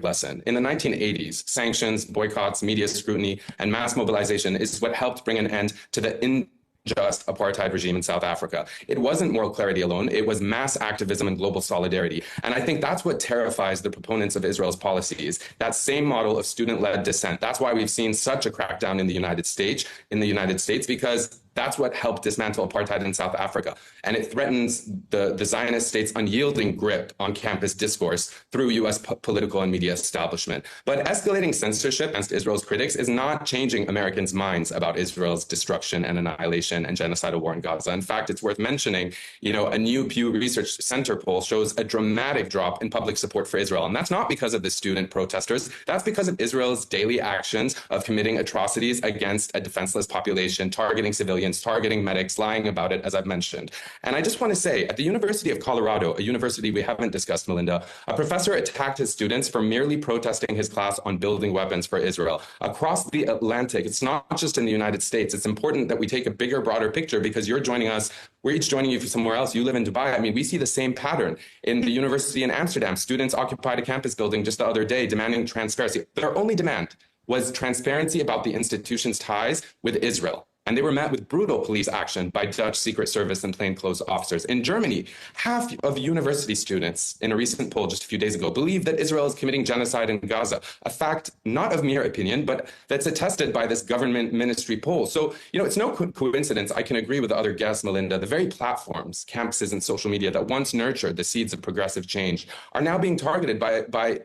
lesson. In the 1980s, sanctions, boycotts, media scrutiny, and mass mobilization is what helped bring an end to the unjust apartheid regime in South Africa. It wasn't moral clarity alone, it was mass activism and global solidarity. And I think that's what terrifies the proponents of Israel's policies, that same model of student-led dissent. That's why we've seen such a crackdown in the United States, because that's what helped dismantle apartheid in South Africa. And it threatens the Zionist state's unyielding grip on campus discourse through US political and media establishment. But escalating censorship against Israel's critics is not changing Americans' minds about Israel's destruction and annihilation and genocidal war in Gaza. In fact, it's worth mentioning, a new Pew Research Center poll shows a dramatic drop in public support for Israel. And that's not because of the student protesters. That's because of Israel's daily actions of committing atrocities against a defenseless population, targeting civilians, targeting medics, lying about it, as I've mentioned. And I just want to say, at the University of Colorado, a university we haven't discussed, Melinda, a professor attacked his students for merely protesting his class on building weapons for Israel. Across the Atlantic, it's not just in the United States. It's important that we take a bigger, broader picture, because you're joining us, we're each joining you from somewhere else. You live in Dubai. I mean, we see the same pattern. In the university in Amsterdam, students occupied a campus building just the other day demanding transparency. Their only demand was transparency about the institution's ties with Israel. And they were met with brutal police action by Dutch Secret Service and plainclothes officers. In Germany, half of university students, in a recent poll just a few days ago, believe that Israel is committing genocide in Gaza, a fact not of mere opinion, but that's attested by this government ministry poll. So, it's no coincidence, I can agree with the other guests, Melinda, the very platforms, campuses, and social media that once nurtured the seeds of progressive change are now being targeted by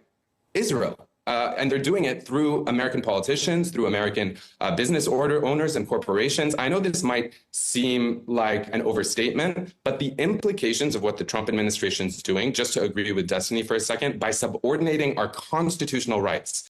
Israel. And they're doing it through American politicians, through American business owners and corporations. I know this might seem like an overstatement, but the implications of what the Trump administration is doing, just to agree with Destiny for a second, by subordinating our constitutional rights